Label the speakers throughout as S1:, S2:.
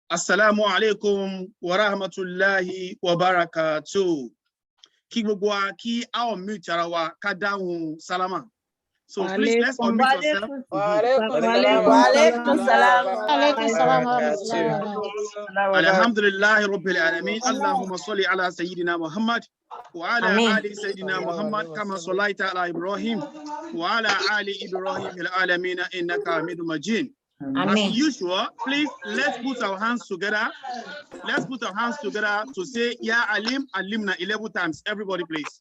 S1: Assalamu alaikum wa rahmatullahi wa barakatuh. Kí gbogbo wa kí a unmute ara wa ká dáhùn salama. So please let's unmute yourself. Alhamdulillah Rabbil Alamin. Allahumma salli ala Sayyidina Muhammad wa ala ali Sayyidina Muhammad kama sallaita ala Ibrahim wa ala ali Ibrahim fil alamin innaka Hamidum Majid. As usual, please let's put our hands together. Let's put our hands together to say Ya Alim Alimna 11 times. Everybody, please.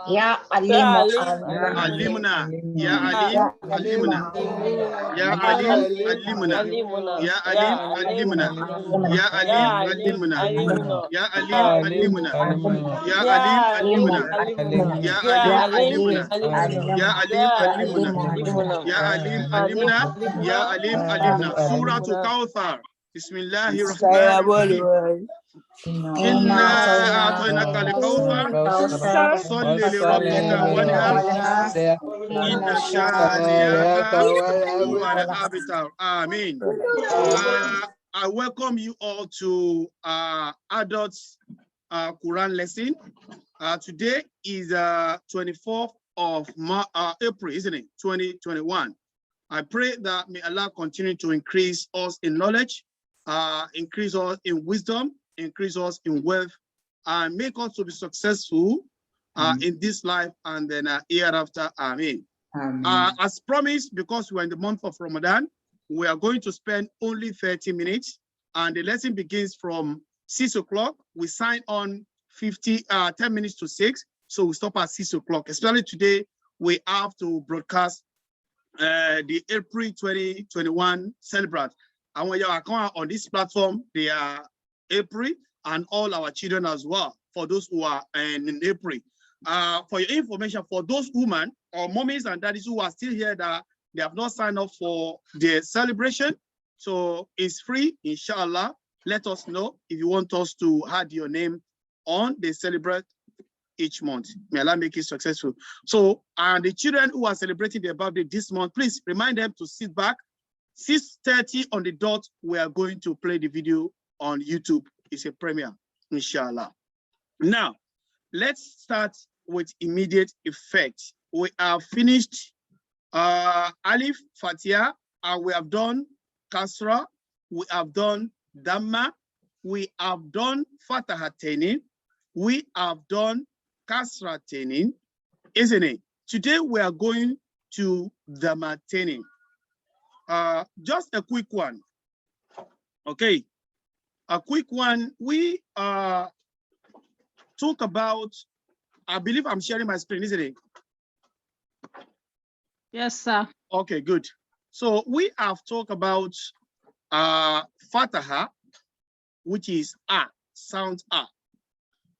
S2: Ya Alim
S1: Alimna. Ya Alim Alimna. Ya Alim Alimna. Ya Alim Alimna. Ya Alim Alimna. Ya Alim Alimna. Ya Alim Alimna. Ya Alim Alimna. Ya Alim Alimna. Ya Alim Alimna. Ya Alim Alimna. Surah to Kawthar. Bismillahir Rahmanir Rahim. إنا أعطيناك الكوثر صل لربك وانحر إن شانئك هو الأبتر. Amen. I welcome you all to adults Quran lesson. Today is 24th of April, isn't it? 2021. I pray that may Allah continue to increase us in knowledge, increase us in wisdom, increase us in wealth, and make us to be successful in this life and then hereafter. Amen. As promised, because we're in the month of Ramadan, we are going to spend only 30 minutes, and the lesson begins from 6 o'clock. We sign on 10 minutes to 6, so we stop at 6 o'clock. Especially today, we have to broadcast the April 2021 celebrate. And when you are on this platform, they are April and all our children as well, for those who are in April. For your information, for those women or mommies and daddies who are still here that they have not signed up for the celebration, so it's free, inshallah. Let us know if you want us to add your name on the celebrate each month. May Allah make it successful. So, and the children who are celebrating their birthday this month, please remind them to sit back. 6:30 on the dot, we are going to play the video on YouTube. It's a premiere, inshallah. Now, let's start with immediate effect. We have finished Alif, Fatiha, and we have done Kasra, we have done Dhamma, we have done Fatahateni, we have done Kasrateni, isn't it? Today we are going to Dhammateni. Just a quick one, okay? A quick one. We talk about, I believe I'm sharing my screen, isn't it?
S3: Yes, sir.
S1: Okay, good. So we have talked about Fataha, which is A, sound A.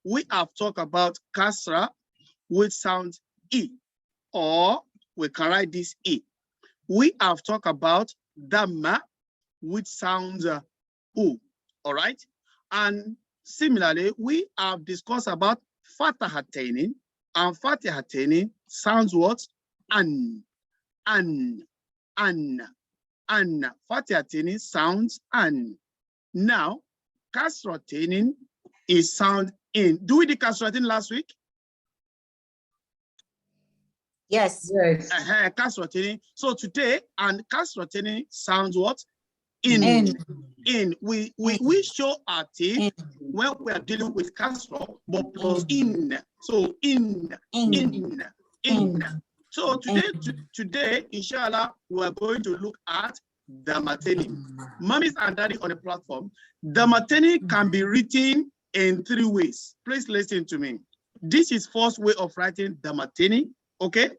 S1: We have talked about Kasra, which sounds E, or we can write this E. We have talked about Dhamma, which sounds U. All right. And similarly, we have discussed about Fatahateni, and Fatahateni sounds what? An. Fatahateni sounds an. Now, Kasrateni is sound in. Do we do Kasrateni last week?
S2: Yes.
S1: Kasrateni. So today, and Kasrateni sounds what? In. We show our teeth when we are dealing with Kasra, but plus in. So in. So today, inshallah, we are going to look at Dhammateni. Mummies and daddy on the platform. Dhammateni can be written in 3 ways. Please listen to me. This is first way of writing Dhammateni. Okay.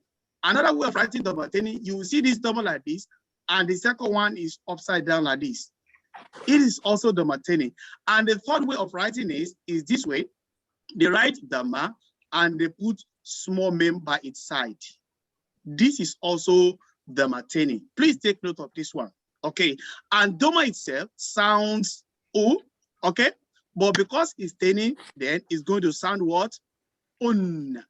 S1: Another way of writing Dhammateni, you will see this double like this, and the second one is upside down like this. It is also Dhammateni. And the third way of writing is this way. They write Dhamma and they put small mem by its side. This is also Dhammateni. Please take note of this one. Okay. And Dhamma itself sounds O, okay? But because it's teni, then it's going to sound what? Un.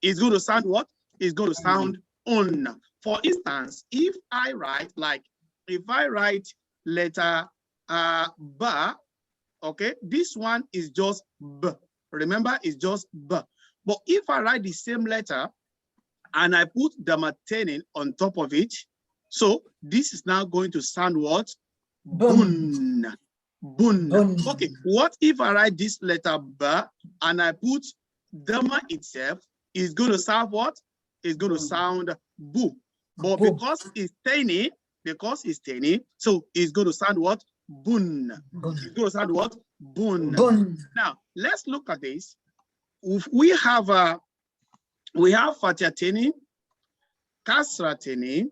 S1: It's going to sound what? It's going to sound un. For instance, if I write letter ba. Okay, this one is just b. Remember, it's just b. But if I write the same letter and I put damatenin on top of it, so this is now going to sound what? Bun. Bun. Okay, what if I write this letter b and I put dama itself? It's going to sound what? It's going to sound bu. But because it's tiny, so it's going to sound what? Bun. It's going to sound what? Bun. Now let's look at this. If we have fathateni, kasrateni,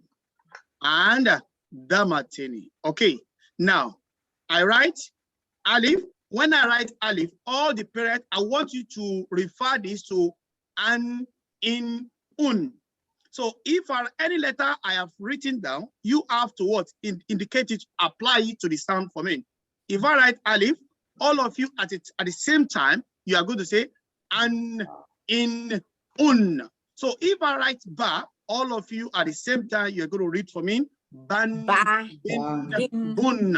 S1: and damateni. Okay. Now I write alif. When I write alif, all the parents, I want you to refer this to an, in, un. So if any letter I have written down, you have to what? Indicate it, apply it to the sound for me. If I write alif, all of you at the same time, you are going to say an, in, un. So if I write ba, all of you at the same time, you're going to read for me ban, bin, bun.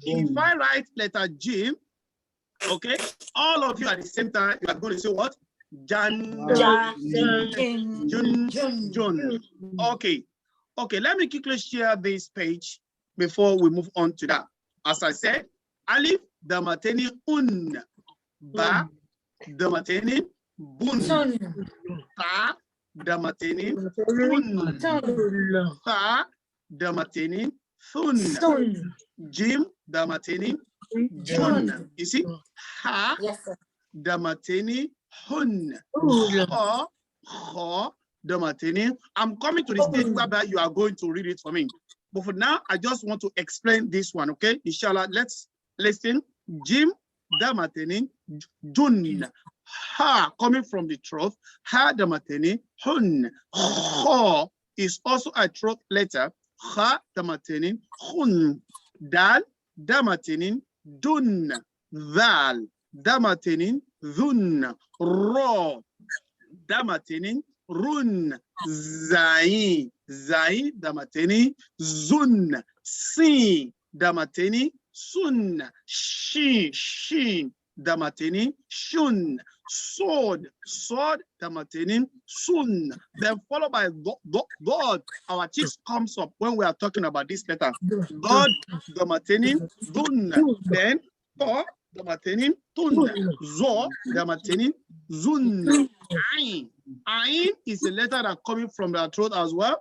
S1: If I write letter J, okay, all of you at the same time, you are going to say what? Jan, Jun. Okay. Okay, let me quickly share this page before we move on to that. As I said, alif, damateni, un. Ba, damateni, bun. Ta, damateni, un. Fa, damateni, thun. Jim, damateni, jun. You see? Ha, damateni, hun. Ho, damateni. I'm coming to the stage where you are going to read it for me. But for now, I just want to explain this one, okay? Inshallah, let's listen. Jim, damateni, jun. Ha, coming from the throat. Ha, damateni, hun. Ho is also a throat letter. Ha, damateni, hun. Dal, damateni, dun. Val, damateni, dhun. Ro, damateni, run. Zai, zai, damateni, zun. Si, damateni, sun. Shi, shin, damateni, shun. Sword, sword, damateni, sun. Then followed by God. Our text comes up when we are talking about this letter. God, damateni, dun. Then to, damateni, tun. Zo, damateni, zun. Ain. Ain is a letter that coming from the throat as well.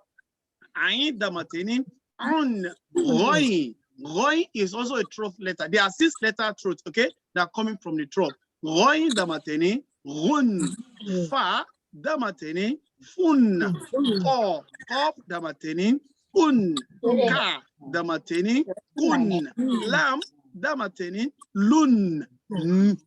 S1: Ain, damateni, un. Roi. Roi is also a throat letter. There are 6 letter throats, okay, that are coming from the throat. Roi, damateni, run. Fa, damateni, fun. Ko, kop, damateni, un. Ka, damateni, kun. Lam, damateni, lun.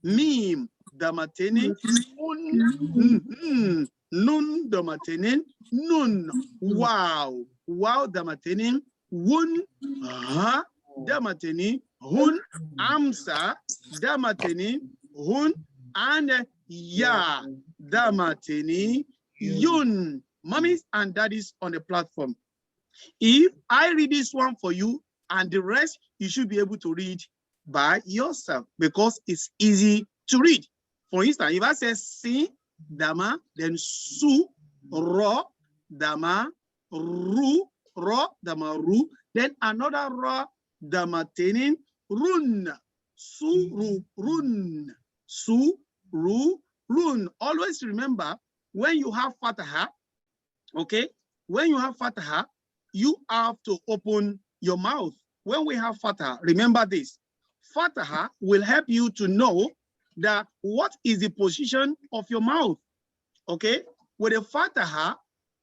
S1: Mim, damateni, un. Nun, damateni, nun. Wow. Wow, damateni, wun. Ha, damateni, hun. Amsa, damateni, hun. And ya, damateni, yun. Mommies and daddies on the platform. If I read this one for you and the rest, you should be able to read by yourself because it's easy to read. For instance, if I say si, dama, then su, ro, dama, ru, ro, dama, ru, then another ro, damateni, run, su, ru, run, su, ru, run. Always remember, when you have fataha, okay, when you have fataha, you have to open your mouth. When we have fataha, remember this. Fataha will help you to know that what is the position of your mouth, okay? With a fataha,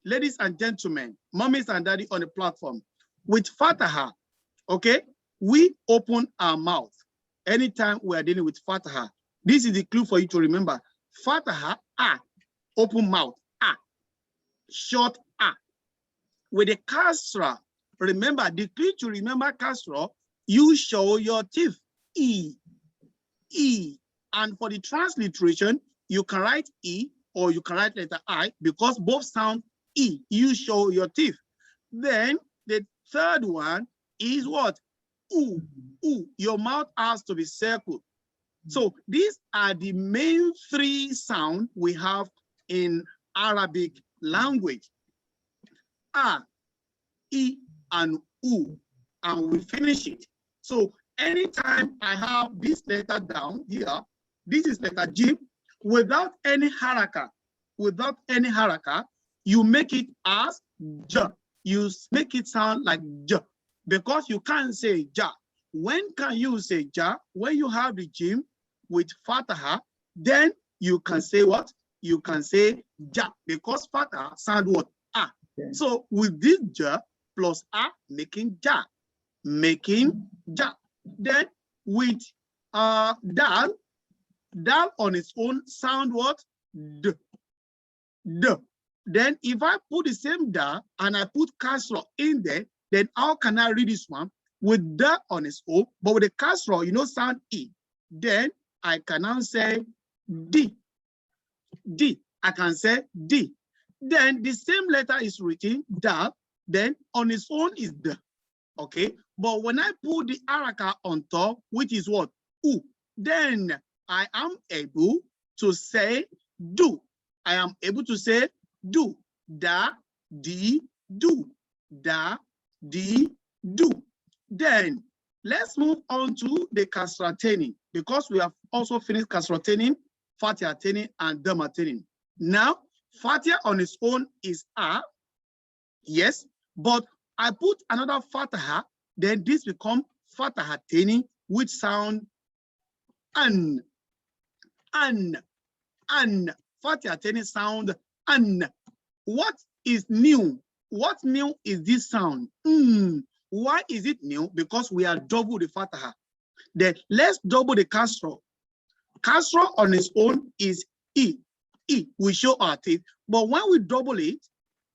S1: ladies and gentlemen, mommies and daddy on the platform, with fataha, okay, we open our mouth anytime we are dealing with fataha. This is the clue for you to remember. Fataha, ah, open mouth, ah, short, ah. With a kasra, remember, the clue to remember kasra, you show your teeth, e, e. And for the transliteration, you can write e or you can write letter I because both sound e. You show your teeth. Then the third one is what? ooh, ooh. Your mouth has to be circled. So these are the main three sounds we have in Arabic language. A, E, and U, and we finish it. So anytime I have this letter down here, this is letter G, without any haraka, you make it as J. You make it sound like J, because you can't say Ja. When can you say Ja? When you have the Jim with Fataha, then you can say what? You can say Ja, because Fataha sound what? A. Okay. So with this Ja plus A, making Ja. Then with Dal on its own sound what? D. Then if I put the same Da and I put Kasra in there, then how can I read this one? With Da on its own, but with the Kasra, sound E. Then I can now say D. I can say D. Then the same letter is written, Da, then on its own is D. Okay? But when I put the Araka on top, which is what? U, then I am able to say do. I am able to say do. Da, di, do. Da, di, do. Then let's move on to the Kasrateni, because we have also finished Kasrateni, Fatihateni, and Damateni. Now, Fatia on its own is A, yes, but I put another Fataha, then this becomes Fatahateni, which sound an. Fatihateni sound an. What is new? What new is this sound? Why is it new? Because we are double the Fataha. Then let's double the Kasra. Kasra on its own is E. We show our teeth. But when we double it,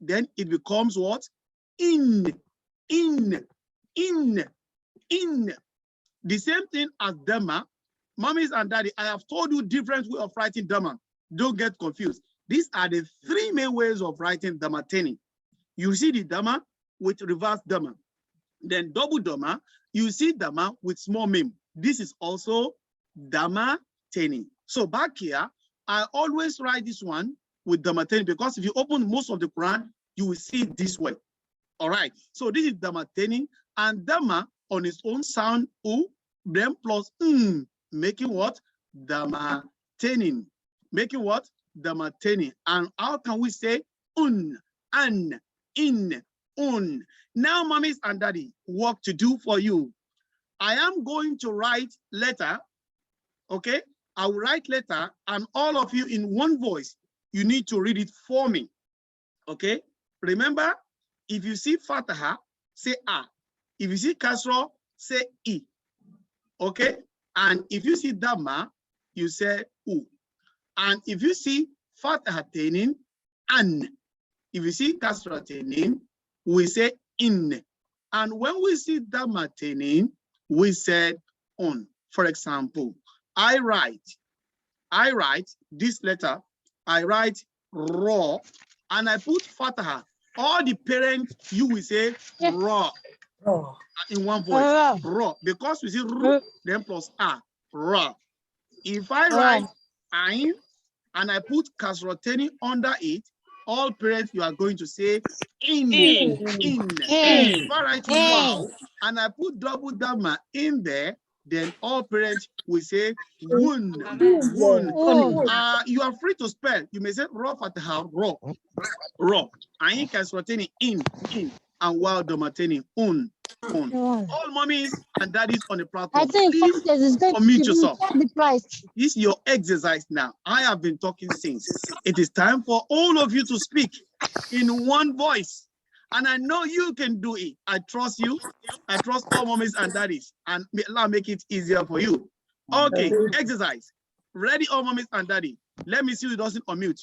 S1: then it becomes what? In. The same thing as Dhamma. Mommies and daddy, I have told you different way of writing Dhamma. Don't get confused. These are the three main ways of writing Dhammateni. You see the Dhamma with reverse Dhamma. Then double Dhamma, you see Dhamma with small mim. This is also Dhammateni. So back here, I always write this one with Dhammateni, because if you open most of the Quran, you will see it this way. All right. So this is Dhammateni, and Dhamma on its own sound U, then plus making what? Dhammateni. Making what? Dhammateni. And how can we say un, an, in, un? Now, mommies and daddy, work to do for you. I am going to write letter, okay? I will write letter, and all of you in one voice, you need to read it for me, okay? Remember, if you see Fataha, say A. If you see Kasra, say E, okay? And if you see Dhamma, you say U. And if you see Fatahatenin, an. If you see Kasratenin, we say in. And when we see Dhammatenin, we say on. For example, I write this letter, I write raw, and I put Fataha. All the parents, you will say raw in one voice, raw, because we see R, then plus A, raw. If I write Ain and I put Kasroteni under it, all parents, you are going to say in. If I write wow and I put double Dhamma in there, then all parents will say wun. You are free to spell. You may say raw Fataha, raw. Ain Kasroteni in, and wow Dhammateni on. All mommies and daddies on the platform, please unmute yourself. This is your exercise now. I have been talking since. It is time for all of you to speak in one voice. And I know you can do it. I trust you. I trust all mommies and daddies. And Allah make it easier for you. Okay, exercise. Ready, all mommies and daddy. Let me see who doesn't unmute.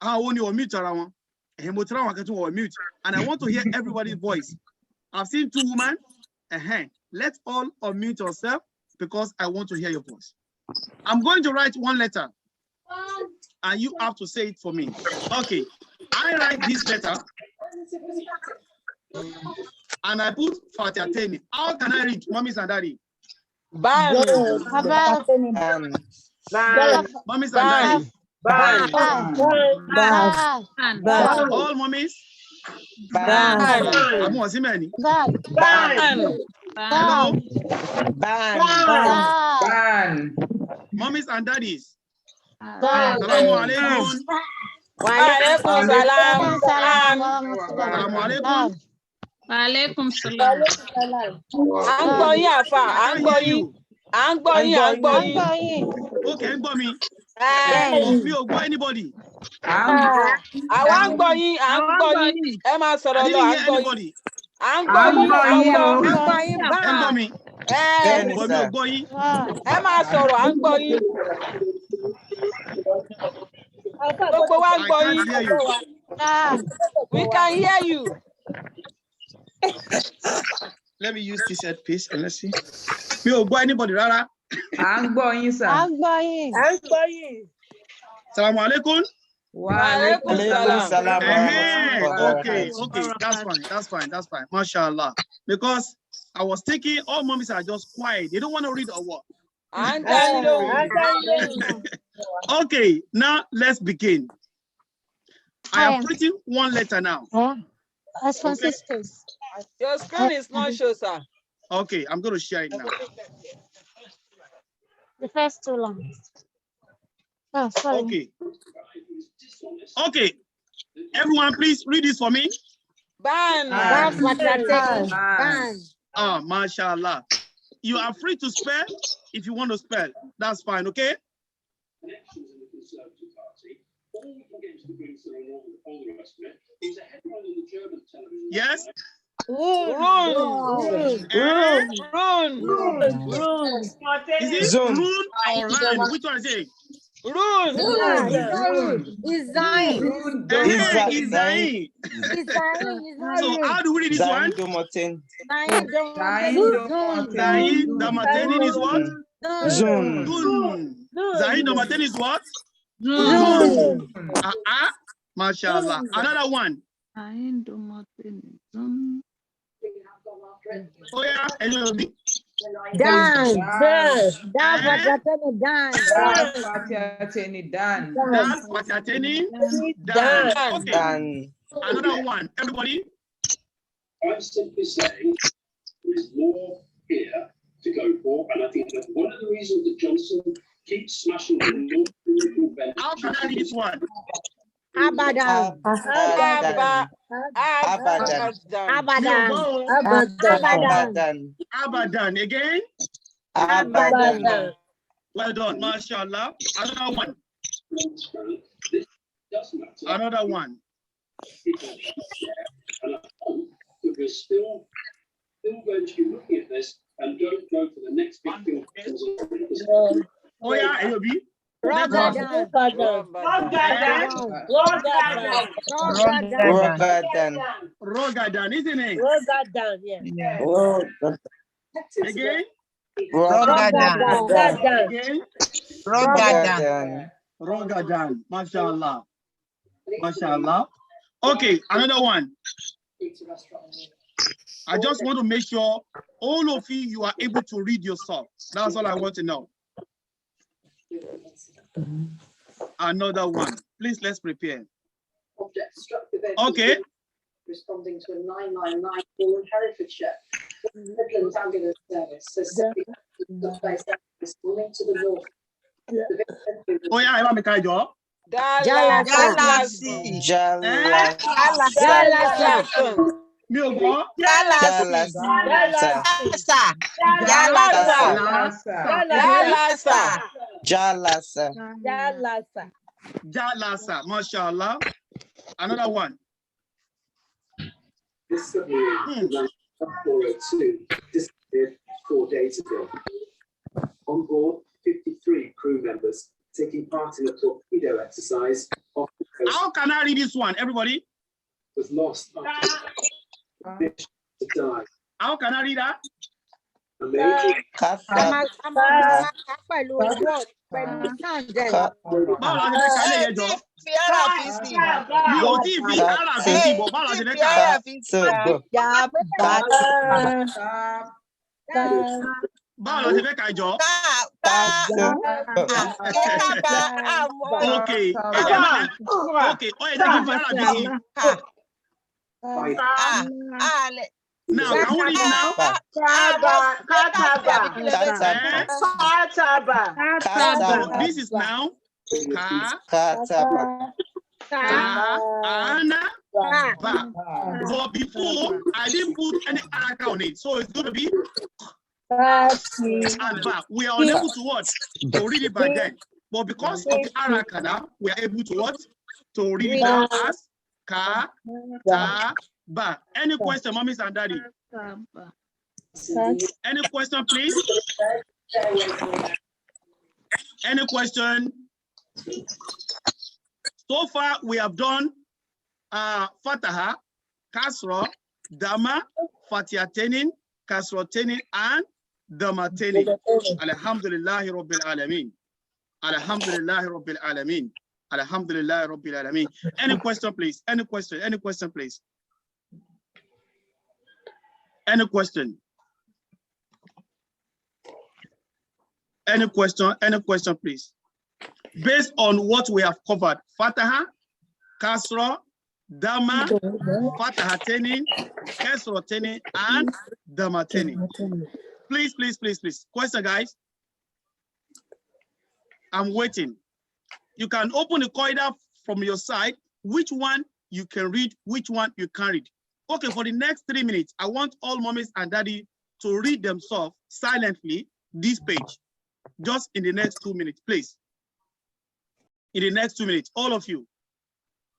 S1: I want you to unmute around. And I want to hear everybody's voice. I've seen two women. Let's all unmute yourself, because I want to hear your voice. I'm going to write one letter, and you have to say it for me. Okay, I write this letter. and I put Fatiateni. How can I read, mommies and daddy?
S3: Ban.
S1: Mommies and daddy.
S2: Ban.
S1: All mommies.
S3: Ban.
S1: I'm on Simeni.
S3: Ban.
S1: Hello.
S3: Ban.
S1: Mommies and daddies.
S3: Ban.
S1: Assalamu alaikum.
S3: Waalaikum salam.
S1: Assalamu alaikum.
S4: Waalaikum salam.
S3: À ń gbọ́ yín àfà, à ń gbọ́ yín. À ń gbọ́ yín, à ń gbọ́ yín.
S1: Okay, ń gbọ́ mi.
S3: Ẹ
S1: Mi ò gbọ́ anybody.
S3: àwa ń gbọ́ yín, à ń gbọ́ yín. Ẹ máa
S1: I
S3: sọ̀rọ̀ lọ,
S1: didn't
S3: à ń
S1: hear
S3: gbọ́ yín.
S1: anybody.
S3: À ń gbọ́ yín, à ń gbọ́.
S1: Ẹ ń gbọ́ mi. But mi ò gbọ́ yín.
S3: Ẹ máa sọ̀rọ̀, à ń gbọ́ yín. Gbogbo wa ń
S1: I
S3: gbọ́
S1: can't
S3: yín.
S1: hear you.
S3: We can hear you.
S1: Let me use this headpiece and let's see. Mi ò gbọ́ anybody rárá.
S5: À ń gbọ́ yín, sir.
S1: Assalamu alaikum.
S3: Waalaikum salam.
S1: Okay, that's fine. Mashallah. Because I was thinking all mommies are just quiet. They don't want to read or what?
S3: À ń dá yín lóhùn.
S1: Okay, now let's begin. I have written one letter now.
S4: As for
S1: Okay.
S4: sisters.
S3: Your screen is not show, sir.
S1: Okay, I'm going to share it now.
S4: The first two lines. Oh, sorry.
S1: Okay. Okay. Everyone, please read this for me.
S3: Ban.
S1: Ah, mashallah. You are free to spell if you want to spell. That's fine, okay? Yes?
S3: Run.
S1: Is it rule or run? Which one is it?
S3: Run.
S1: Izain. So how do we read this one? Zain Damateni is what? Dun. Zain Damateni is what? Mashallah. Another one. Oh yeah, anyway.
S5: Dan.
S1: Fatiateni. Okay. Another one. Everybody.
S6: I'm simply saying there's more here to go for, and I think that's one of the reasons that Johnson keeps smashing the
S1: How can I read this one?
S3: Abadan.
S1: Abadan. Again. Well done, mashallah. Another one. Another one.
S6: We're still going to be looking at this and don't go for the next big thing.
S1: Oh yeah, AOB.
S3: Rogadan.
S1: Rogadan, isn't it? Again. Again. Rogadan. Mashallah. Okay, another one. I just want to make sure all of you are able to read yourself. That's all I want to know. Another one. Please, let's prepare. Okay.
S7: Responding to a 999 call in Herefordshire. Midlands Ambulance Service says responding to the north.
S1: Oh yeah, I want to make a job. Mi ò gbọ́. Jalasa, mashallah. Another one.
S6: This submarine disappeared 4 days ago. On board, 53 crew members taking part in a torpedo exercise off the coast.
S1: How can I read this one, everybody?
S6: Was lost after to die.
S1: How can I read that?
S6: Amazing.
S1: Báwo la ṣe fẹ́ ka ilé yẹn jọ?
S3: Fi ara fi sí.
S1: Mi ò tí ì fi ara fi sí bọ̀ báwo la ṣe fẹ́
S3: Fi
S1: ka?
S3: ara fi sí.
S1: Báwo la ṣe fẹ́ ka jọ? Okay, okay, ó yẹ kí n fi ara fi sí. Now, can we read now? So this is now Ana, Ba. But before, I didn't put any araka on it. So it's going to be and Ba. We are unable to what? To read it by then. But because of the araka now, we are able to what? To read it down as Ka, Ta, Ba. Any question, mommies and daddy? Any question, please? Any question? So far, we have done Fataha, Kasra, Dama, Fatihatenin, Kasratenin, and Damatenin. Alhamdulillahi Rabbil Alameen. Alhamdulillahi Rabbil Alameen. Alhamdulillahi Rabbil Alameen. Any question, please? Any question? Any question, please? Any question? Any question? Any question, please? Based on what we have covered, Fataha, Kasra, Dama, Fatahatenin, Kasratenin, and Damatenin. Please, please, please, please. Question, guys. I'm waiting. You can open the corridor from your side. Which one you can read, which one you can't read. Okay, for the next 3 minutes, I want all mommies and daddy to read themselves silently this page. Just in the next 2 minutes, please. In the next 2 minutes, all of you,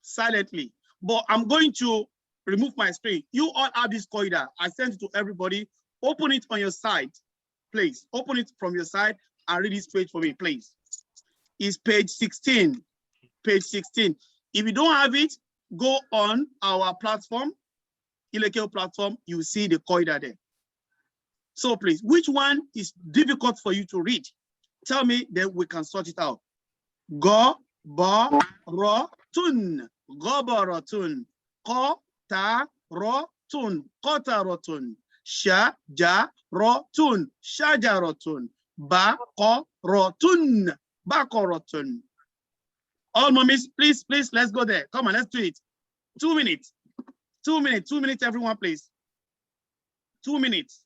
S1: silently. But I'm going to remove my screen. You all have this corridor. I sent it to everybody. Open it on your side, please. Open it from your side and read this page for me, please. It's page 16. Page 16. If you don't have it, go on our platform, Ile Kewu platform. You see the corridor there. So please, which one is difficult for you to read? Tell me, then we can sort it out. Go, ba, ro, tun. Gobaratun. Ko, ta, ro, tun. Kotarotun. Sha, ja, ro, tun. Shajarotun. Ba, ko, ro, tun. Bakorotun. All mommies, please, please, let's go there. Come on, let's do it. 2 minutes. 2 minutes. 2 minutes, everyone, please. 2 minutes.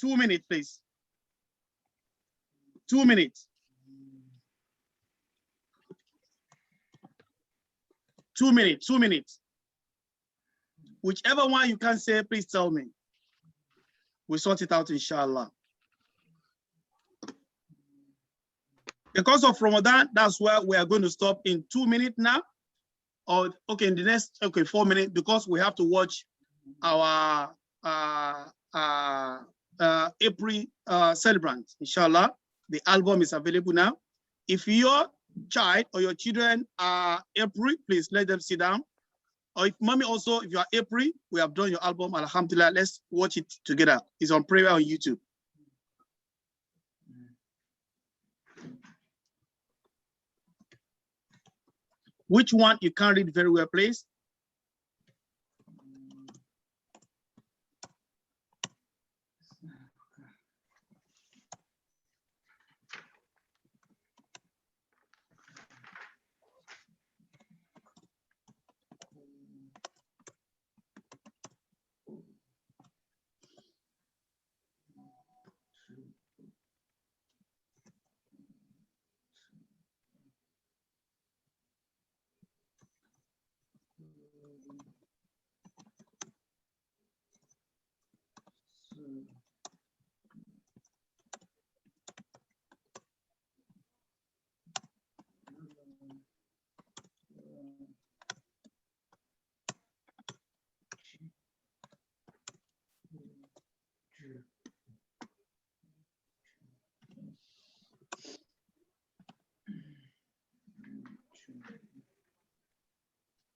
S1: Two minutes, please. 2 minutes. 2 minutes. 2 minutes. Whichever one you can say, please tell me. We'll sort it out, inshallah. Because of Ramadan, that's where we are going to stop in 2 minutes now. Or okay, in the next 4 minutes, because we have to watch our April celebrant. Inshallah, the album is available now. If your child or your children are April, please let them sit down. Or if mommy also, if you are April, we have done your album, alhamdulillah, let's watch it together. It's on prayer on YouTube. Which one you can't read very well, please?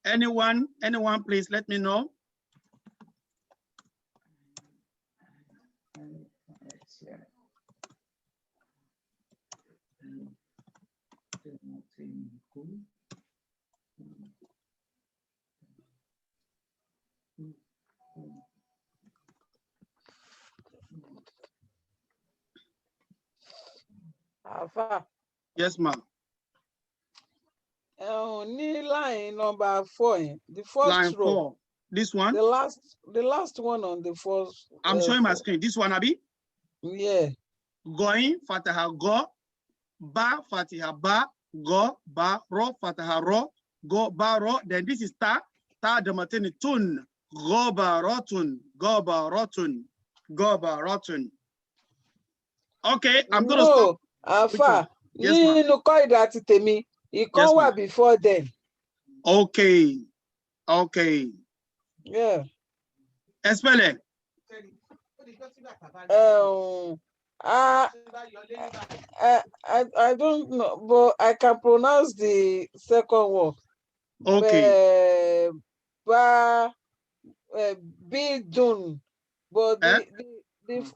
S1: Anyone, please let me know.
S3: Alpha.
S1: Yes, ma'am.
S3: Line number 4, the first
S1: Line
S3: row.
S1: 4. This one?
S3: The last one on the first.
S1: I'm showing my screen. This one, Abi?
S3: Yeah.
S1: Going, fataha go, ba, fatiha ba, go, ba, ro, fataha ro, go, ba, ro. Then this is ta the matini tun, go, ba, rotun, go, ba, rotun, go, ba, rotun. Okay, I'm going to stop.
S3: Alpha.
S1: Yes, ma'am.
S3: It come before then.
S1: Okay. Okay.
S3: Yeah.
S1: Espele.
S3: I don't know, but I can pronounce the second one.
S1: Okay.
S3: Bidun. But the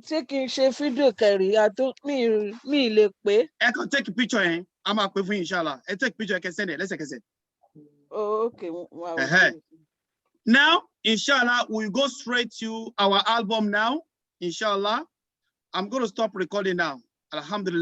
S3: taking Sheffield Kerry, I don't me pay.
S1: I can take a picture, eh? I'm a pay for inshallah. I take a picture, I can send it. Let's say.
S3: Oh, okay.
S1: Now, inshallah, we'll go straight to our album now. Inshallah. I'm going to stop recording now. Alhamdulillah.